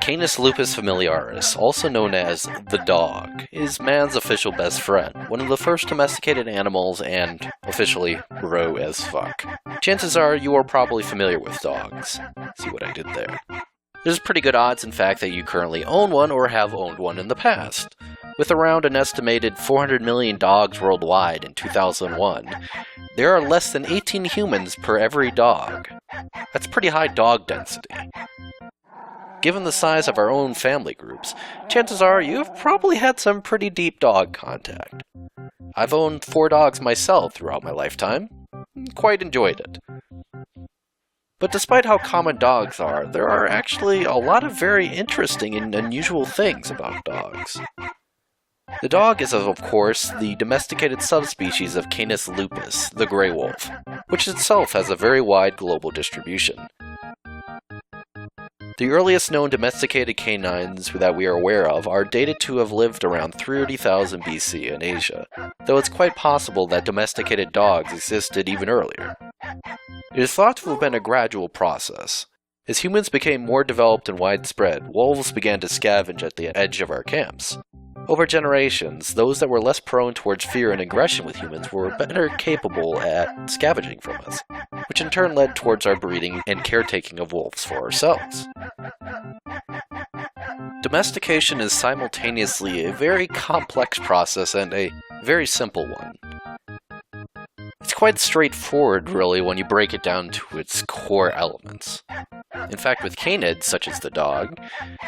Canis lupus familiaris, also known as the dog, is man's official best friend, one of the first domesticated animals, and officially bro as fuck. Chances are you are probably familiar with dogs. See what I did there? There's pretty good odds, in fact, that you currently own one or have owned one in the past. With around an estimated 400 million dogs worldwide in 2001, there are less than 18 humans per every dog. That's pretty high dog density. Given the size of our own family groups, chances are you've probably had some pretty deep dog contact. I've owned 4 dogs myself throughout my lifetime. Quite enjoyed it. But despite how common dogs are, there are actually a lot of very interesting and unusual things about dogs. The dog is, of course, the domesticated subspecies of Canis lupus, the gray wolf, which itself has a very wide global distribution. The earliest known domesticated canines that we are aware of are dated to have lived around 30,000 BC in Asia, though it's quite possible that domesticated dogs existed even earlier. It is thought to have been a gradual process. As humans became more developed and widespread, wolves began to scavenge at the edge of our camps. Over generations, those that were less prone towards fear and aggression with humans were better capable at scavenging from us, which in turn led towards our breeding and caretaking of wolves for ourselves. Domestication is simultaneously a very complex process and a very simple one. It's quite straightforward, really, when you break it down to its core elements. In fact, with canids, such as the dog,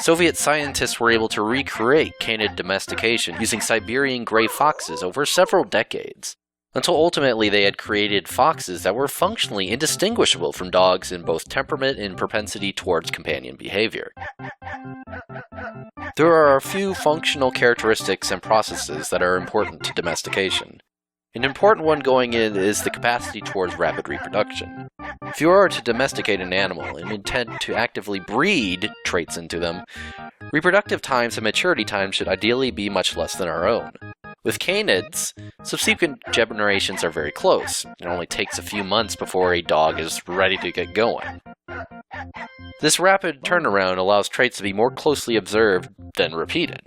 Soviet scientists were able to recreate canid domestication using Siberian gray foxes over several decades, until ultimately they had created foxes that were functionally indistinguishable from dogs in both temperament and propensity towards companion behavior. There are a few functional characteristics and processes that are important to domestication. An important one going in is the capacity towards rapid reproduction. If you are to domesticate an animal and intend to actively breed traits into them, reproductive times and maturity times should ideally be much less than our own. With canids, subsequent generations are very close. It only takes a few months before a dog is ready to get going. This rapid turnaround allows traits to be more closely observed than repeated.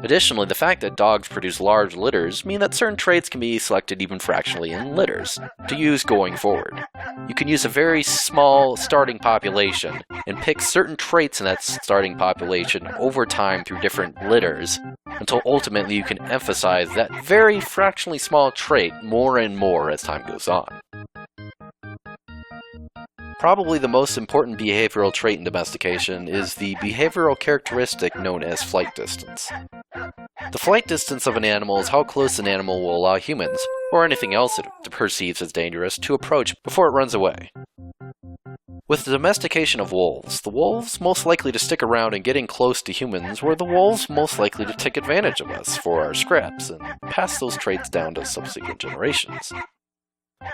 Additionally, the fact that dogs produce large litters mean that certain traits can be selected even fractionally in litters to use going forward. You can use a very small starting population and pick certain traits in that starting population over time through different litters until ultimately you can emphasize that very fractionally small trait more and more as time goes on. Probably the most important behavioral trait in domestication is the behavioral characteristic known as flight distance. The flight distance of an animal is how close an animal will allow humans, or anything else it perceives as dangerous, to approach before it runs away. With the domestication of wolves, the wolves most likely to stick around and getting close to humans were the wolves most likely to take advantage of us for our scraps and pass those traits down to subsequent generations.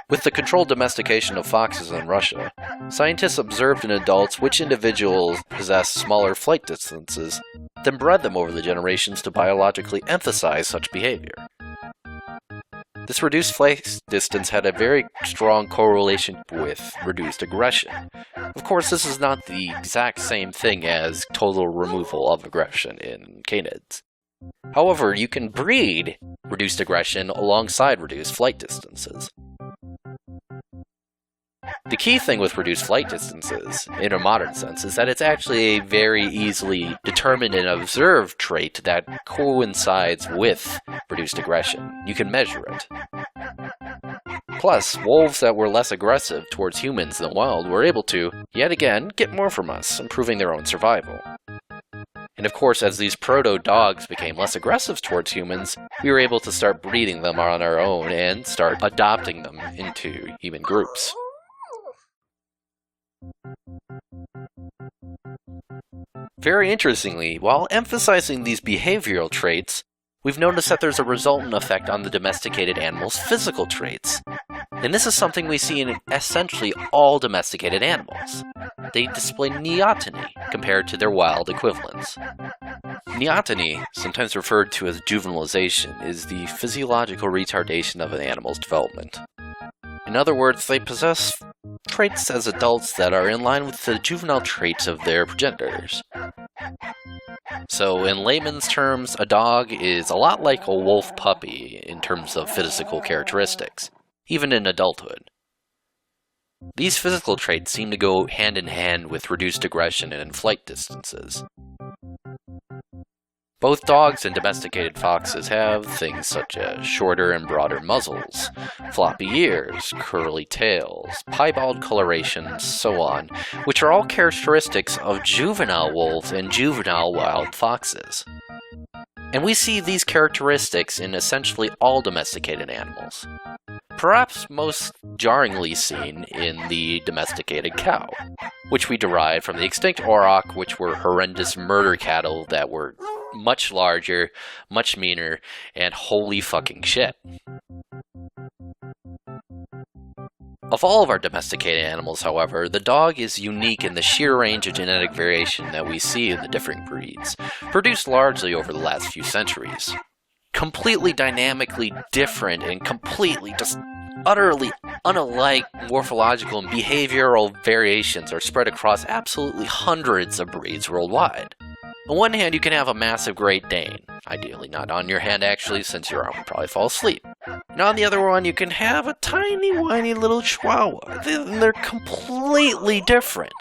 With the controlled domestication of foxes in Russia, scientists observed in adults which individuals possessed smaller flight distances, then bred them over the generations to biologically emphasize such behavior. This reduced flight distance had a very strong correlation with reduced aggression. Of course, this is not the exact same thing as total removal of aggression in canids. However, you can breed reduced aggression alongside reduced flight distances. The key thing with reduced flight distances, in a modern sense, is that it's actually a very easily determined and observed trait that coincides with reduced aggression. You can measure it. Plus, wolves that were less aggressive towards humans than wild were able to, yet again, get more from us, improving their own survival. And of course, as these proto-dogs became less aggressive towards humans, we were able to start breeding them on our own and start adopting them into human groups. Very interestingly, while emphasizing these behavioral traits, we've noticed that there's a resultant effect on the domesticated animal's physical traits. And this is something we see in essentially all domesticated animals. They display neoteny compared to their wild equivalents. Neoteny, sometimes referred to as juvenilization, is the physiological retardation of an animal's development. In other words, they possess traits as adults that are in line with the juvenile traits of their progenitors. So in layman's terms, a dog is a lot like a wolf puppy in terms of physical characteristics, even in adulthood. These physical traits seem to go hand in hand with reduced aggression and flight distances. Both dogs and domesticated foxes have things such as shorter and broader muzzles, floppy ears, curly tails, piebald colorations, so on, which are all characteristics of juvenile wolves and juvenile wild foxes. And we see these characteristics in essentially all domesticated animals. Perhaps most jarringly seen in the domesticated cow, which we derived from the extinct auroch, which were horrendous murder cattle that were much larger, much meaner, and holy fucking shit. Of all of our domesticated animals, however, the dog is unique in the sheer range of genetic variation that we see in the different breeds, produced largely over the last few centuries. Completely dynamically different and completely just utterly unalike morphological and behavioral variations are spread across absolutely hundreds of breeds worldwide. On one hand, you can have a massive Great Dane, ideally not on your hand actually, since your arm would probably fall asleep. And on the other one, you can have a tiny, whiny little Chihuahua. They're completely different.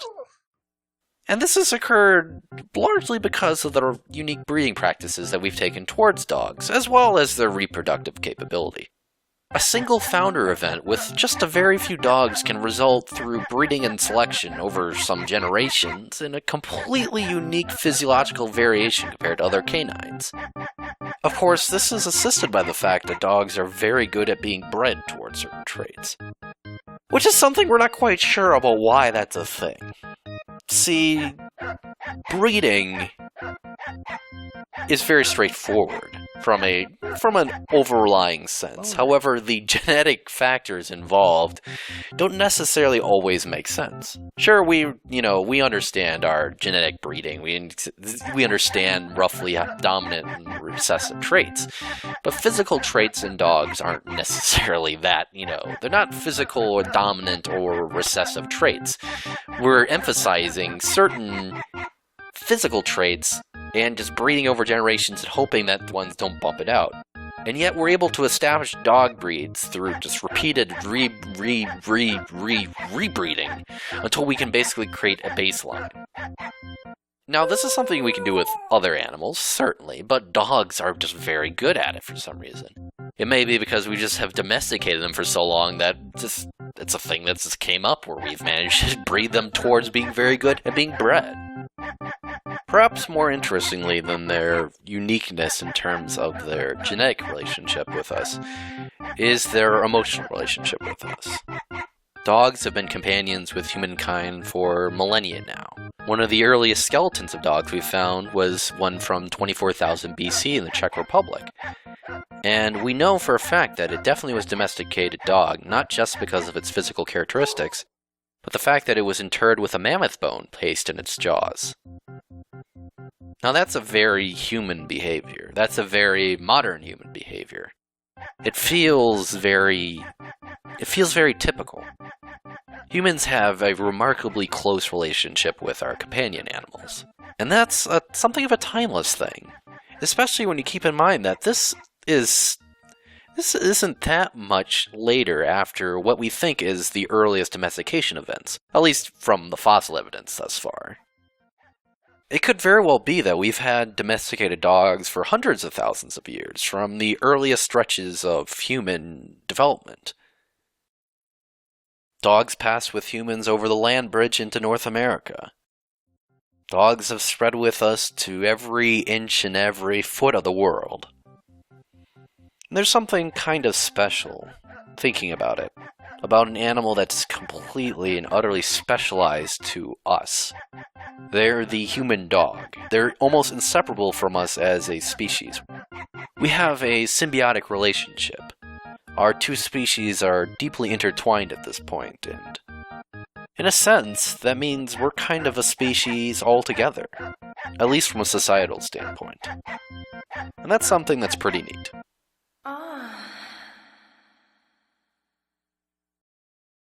And this has occurred largely because of the unique breeding practices that we've taken towards dogs, as well as their reproductive capability. A single founder event with just a very few dogs can result through breeding and selection over some generations in a completely unique physiological variation compared to other canines. Of course, this is assisted by the fact that dogs are very good at being bred towards certain traits. Which is something we're not quite sure about why that's a thing. See, breeding is very straightforward from an overlying sense. However, the genetic factors involved don't necessarily always make sense. Sure, we understand our genetic breeding. We understand roughly dominant and recessive traits. But physical traits in dogs aren't necessarily that, they're not physical or dominant or recessive traits. We're emphasizing certain physical traits and just breeding over generations and hoping that ones don't bump it out. And yet we're able to establish dog breeds through just repeated rebreeding until we can basically create a baseline. Now, this is something we can do with other animals, certainly, but dogs are just very good at it for some reason. It may be because we just have domesticated them for so long that it's a thing that just came up where we've managed to breed them towards being very good at being bred. Perhaps more interestingly than their uniqueness in terms of their genetic relationship with us is their emotional relationship with us. Dogs have been companions with humankind for millennia now. One of the earliest skeletons of dogs we found was one from 24,000 BC in the Czech Republic. And we know for a fact that it definitely was a domesticated dog, not just because of its physical characteristics, but the fact that it was interred with a mammoth bone placed in its jaws. Now that's a very human behavior. That's a very modern human behavior. It feels very typical. Humans have a remarkably close relationship with our companion animals. And that's something of a timeless thing. Especially when you keep in mind that this isn't that much later after what we think is the earliest domestication events, at least from the fossil evidence thus far. It could very well be that we've had domesticated dogs for hundreds of thousands of years, from the earliest stretches of human development. Dogs passed with humans over the land bridge into North America. Dogs have spread with us to every inch and every foot of the world. And there's something kind of special, thinking about it, about an animal that's completely and utterly specialized to us. They're the human dog. They're almost inseparable from us as a species. We have a symbiotic relationship. Our two species are deeply intertwined at this point, and in a sense, that means we're kind of a species altogether, at least from a societal standpoint. And that's something that's pretty neat.